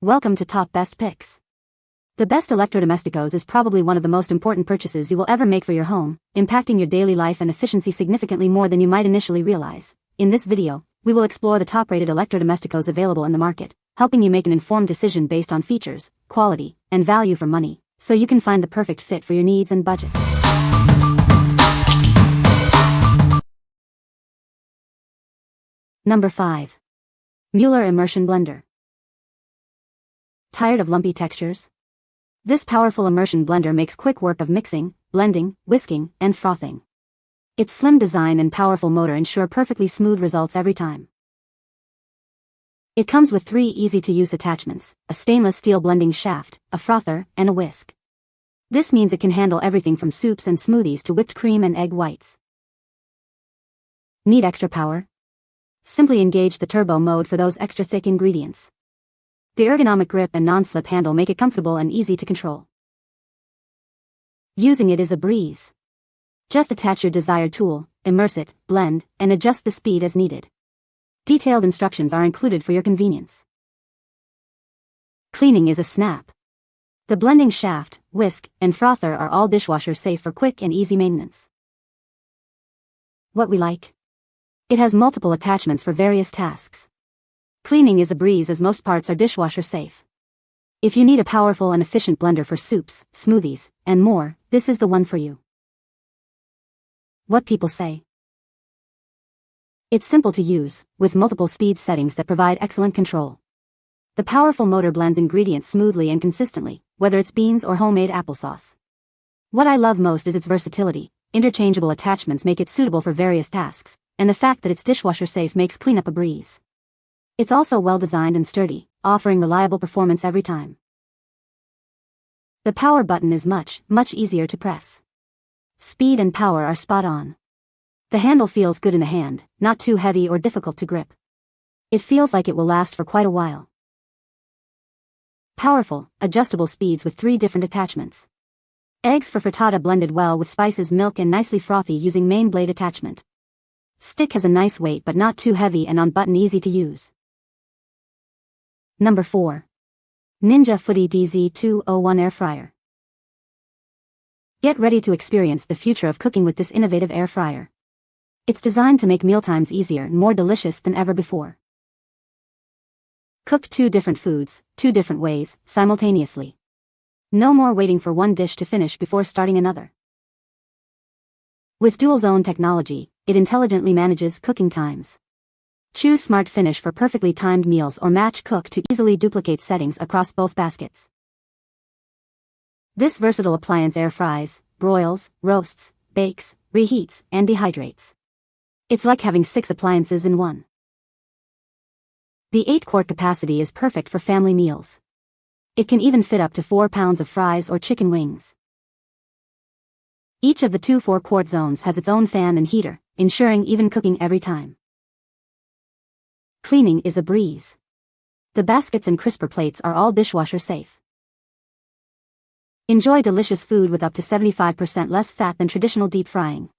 Welcome to Top Best Picks. The best Electrodomesticos is probably one of the most important purchases you will ever make for your home, impacting your daily life and efficiency significantly more than you might initially realize. In this video, we will explore the top-rated Electrodomesticos available in the market, helping you make an informed decision based on features, quality, and value for money, so you can find the perfect fit for your needs and budget. Number 5. Mueller Immersion Blender. Tired of lumpy textures? This powerful immersion blender makes quick work of mixing, blending, whisking, and frothing. Its slim design and powerful motor ensure perfectly smooth results every time. It comes with 3 easy-to-use attachments: a stainless steel blending shaft, a frother, and a whisk. This means it can handle everything from soups and smoothies to whipped cream and egg whites. Need extra power? Simply engage the turbo mode for those extra thick ingredients. The ergonomic grip and non-slip handle make it comfortable and easy to control. Using it is a breeze. Just attach your desired tool, immerse it, blend, and adjust the speed as needed. Detailed instructions are included for your convenience. Cleaning is a snap. The blending shaft, whisk, and frother are all dishwasher safe for quick and easy maintenance. What we like? It has multiple attachments for various tasks. Cleaning is a breeze as most parts are dishwasher safe. If you need a powerful and efficient blender for soups, smoothies, and more, this is the one for you. What people say? It's simple to use, with multiple speed settings that provide excellent control. The powerful motor blends ingredients smoothly and consistently, whether it's beans or homemade applesauce. What I love most is its versatility. Interchangeable attachments make it suitable for various tasks, and the fact that it's dishwasher safe makes cleanup a breeze. It's also well designed and sturdy, offering reliable performance every time. The power button is much easier to press. Speed and power are spot on. The handle feels good in the hand, not too heavy or difficult to grip. It feels like it will last for quite a while. Powerful, adjustable speeds with 3 different attachments. Eggs for frittata blended well with spices, milk, and nicely frothy using main blade attachment. Stick has a nice weight but not too heavy, and on button easy to use. Number 4. Ninja Foodi DZ201 Air Fryer. Get ready to experience the future of cooking with this innovative air fryer. It's designed to make mealtimes easier and more delicious than ever before. Cook 2 different foods, 2 different ways, simultaneously. No more waiting for one dish to finish before starting another. With dual zone technology, it intelligently manages cooking times. Choose Smart Finish for perfectly timed meals or Match Cook to easily duplicate settings across both baskets. This versatile appliance air fries, broils, roasts, bakes, reheats, and dehydrates. It's like having 6 appliances in one. The 8-quart capacity is perfect for family meals. It can even fit up to 4 pounds of fries or chicken wings. Each of the 2 4-quart zones has its own fan and heater, ensuring even cooking every time. Cleaning is a breeze. The baskets and crisper plates are all dishwasher safe. Enjoy delicious food with up to 75% less fat than traditional deep frying.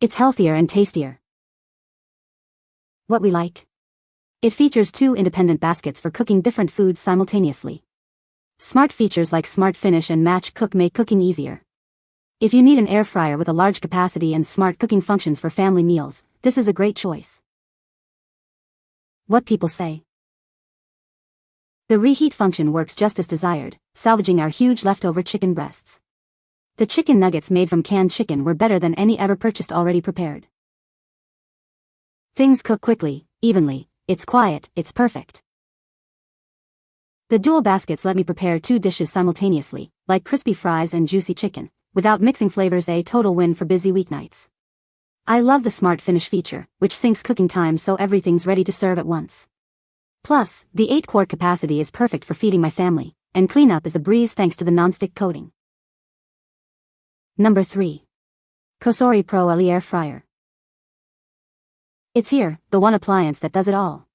It's healthier and tastier. What we like? It features 2 independent baskets for cooking different foods simultaneously. Smart features like Smart Finish and Match Cook make cooking easier. If you need an air fryer with a large capacity and smart cooking functions for family meals, this is a great choice. What people say? The reheat function works just as desired, salvaging our huge leftover chicken breasts. The chicken nuggets made from canned chicken were better than any ever purchased already prepared. Things cook quickly, evenly, it's quiet, it's perfect. The dual baskets let me prepare 2 dishes simultaneously, like crispy fries and juicy chicken, without mixing flavors, a total win for busy weeknights. I love the Smart Finish feature, which syncs cooking time so everything's ready to serve at once. Plus, the 8-quart capacity is perfect for feeding my family, and cleanup is a breeze thanks to the non-stick coating. Number 3. COSORI Pro LE Air Fryer. It's here, the one appliance that does it all.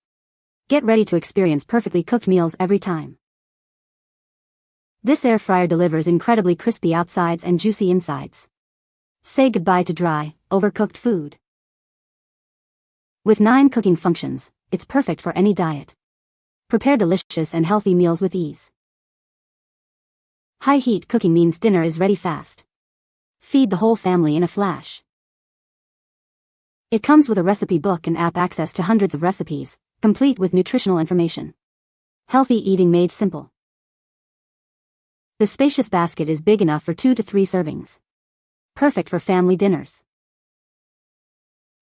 Get ready to experience perfectly cooked meals every time. This air fryer delivers incredibly crispy outsides and juicy insides. Say goodbye to dry, overcooked food. With 9 cooking functions, it's perfect for any diet. Prepare delicious and healthy meals with ease. High heat cooking means dinner is ready fast. Feed the whole family in a flash. It comes with a recipe book and app access to hundreds of recipes, complete with nutritional information. Healthy eating made simple. The spacious basket is big enough for 2 to 3 servings. Perfect for family dinners.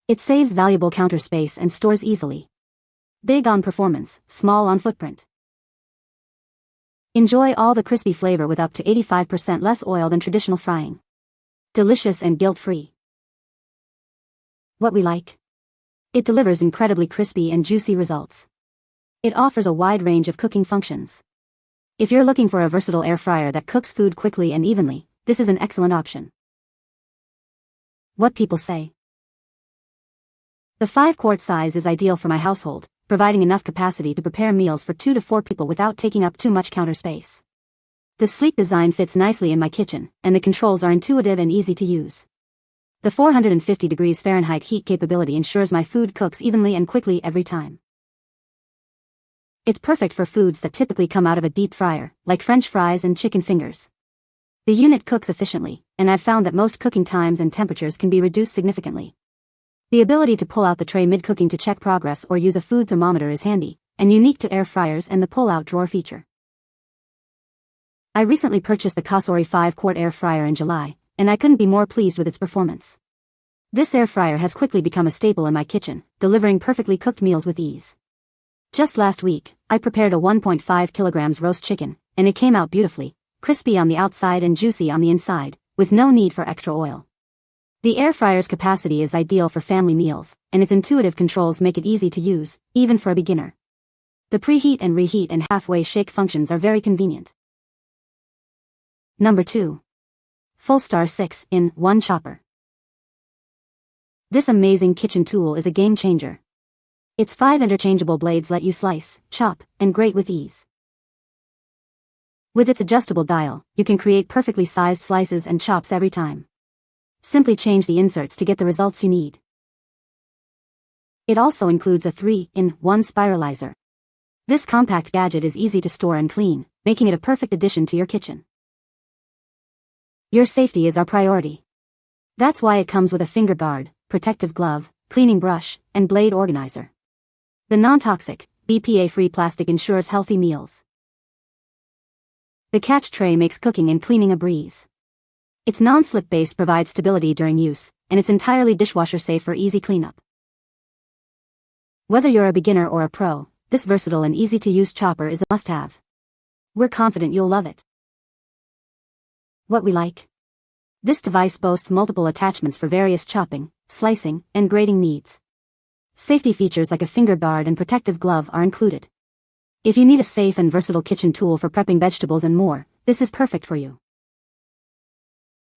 It saves valuable counter space and stores easily. Big on performance, small on footprint. Enjoy all the crispy flavor with up to 85% less oil than traditional frying. Delicious and guilt-free. What we like. It delivers incredibly crispy and juicy results. It offers a wide range of cooking functions. If you're looking for a versatile air fryer that cooks food quickly and evenly, this is an excellent option. What people say. The 5-quart size is ideal for my household, providing enough capacity to prepare meals for 2 to 4 people without taking up too much counter space. The sleek design fits nicely in my kitchen, and the controls are intuitive and easy to use. The 450 degrees Fahrenheit heat capability ensures my food cooks evenly and quickly every time. It's perfect for foods that typically come out of a deep fryer, like French fries and chicken fingers. The unit cooks efficiently, and I've found that most cooking times and temperatures can be reduced significantly. The ability to pull out the tray mid-cooking to check progress or use a food thermometer is handy, and unique to air fryers and the pull-out drawer feature. I recently purchased the COSORI 5-quart air fryer in July, and I couldn't be more pleased with its performance. This air fryer has quickly become a staple in my kitchen, delivering perfectly cooked meals with ease. Just last week, I prepared a 1.5 kilograms roast chicken, and it came out beautifully, crispy on the outside and juicy on the inside, with no need for extra oil. The air fryer's capacity is ideal for family meals, and its intuitive controls make it easy to use, even for a beginner. The preheat and reheat and halfway shake functions are very convenient. Number 2. Fullstar 6-in-1 Chopper. This amazing kitchen tool is a game changer. Its 5 interchangeable blades let you slice, chop, and grate with ease. With its adjustable dial, you can create perfectly sized slices and chops every time. Simply change the inserts to get the results you need. It also includes a 3-in-1 spiralizer. This compact gadget is easy to store and clean, making it a perfect addition to your kitchen. Your safety is our priority. That's why it comes with a finger guard, protective glove, cleaning brush, and blade organizer. The non-toxic, BPA-free plastic ensures healthy meals. The catch tray makes cooking and cleaning a breeze. Its non-slip base provides stability during use, and it's entirely dishwasher safe for easy cleanup. Whether you're a beginner or a pro, this versatile and easy-to-use chopper is a must-have. We're confident you'll love it. What we like. This device boasts multiple attachments for various chopping, slicing, and grating needs. Safety features like a finger guard and protective glove are included. If you need a safe and versatile kitchen tool for prepping vegetables and more, this is perfect for you.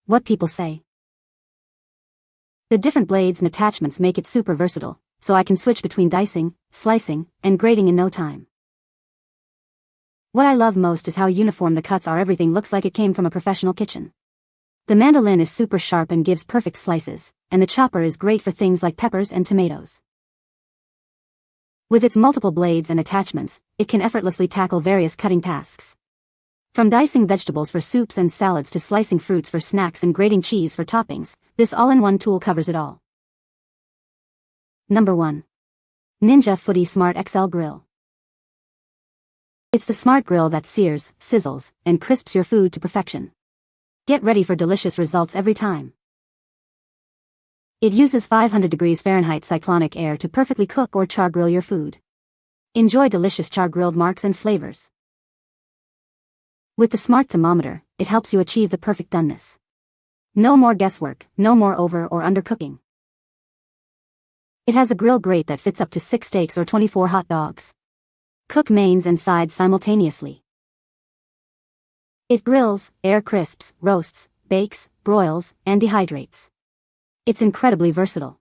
What people say. The different blades and attachments make it super versatile, so I can switch between dicing, slicing, and grating in no time. What I love most is how uniform the cuts are. Everything looks like it came from a professional kitchen. The mandolin is super sharp and gives perfect slices, and the chopper is great for things like peppers and tomatoes. With its multiple blades and attachments, it can effortlessly tackle various cutting tasks. From dicing vegetables for soups and salads to slicing fruits for snacks and grating cheese for toppings, this all-in-one tool covers it all. Number 1. Ninja Foodi Smart XL Grill. It's the smart grill that sears, sizzles, and crisps your food to perfection. Get ready for delicious results every time. It uses 500 degrees Fahrenheit cyclonic air to perfectly cook or char grill your food. Enjoy delicious char grilled marks and flavors. With the smart thermometer, it helps you achieve the perfect doneness. No more guesswork, no more over or undercooking. It has a grill grate that fits up to 6 steaks or 24 hot dogs. Cook mains and sides simultaneously. It grills, air crisps, roasts, bakes, broils, and dehydrates. It's incredibly versatile.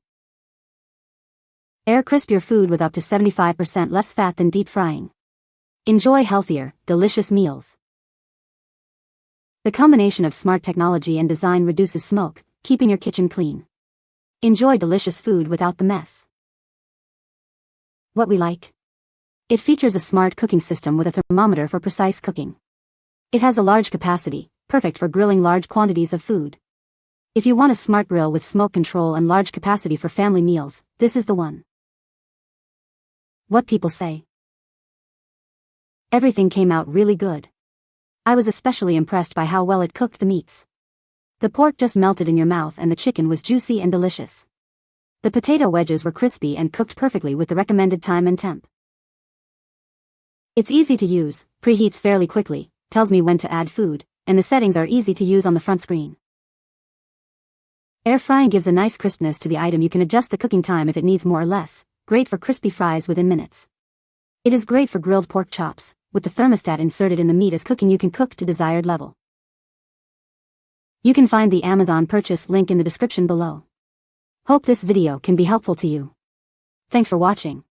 Air crisp your food with up to 75% less fat than deep frying. Enjoy healthier, delicious meals. The combination of smart technology and design reduces smoke, keeping your kitchen clean. Enjoy delicious food without the mess. What we like. It features a smart cooking system with a thermometer for precise cooking. It has a large capacity, perfect for grilling large quantities of food. If you want a smart grill with smoke control and large capacity for family meals, this is the one. What people say. Everything came out really good. I was especially impressed by how well it cooked the meats. The pork just melted in your mouth and the chicken was juicy and delicious. The potato wedges were crispy and cooked perfectly with the recommended time and temp. It's easy to use, preheats fairly quickly, tells me when to add food, and the settings are easy to use on the front screen. Air frying gives a nice crispness to the item. You can adjust the cooking time if it needs more or less, great for crispy fries within minutes. It is great for grilled pork chops, with the thermostat inserted in the meat as cooking you can cook to desired level. You can find the Amazon purchase link in the description below. Hope this video can be helpful to you. Thanks for watching.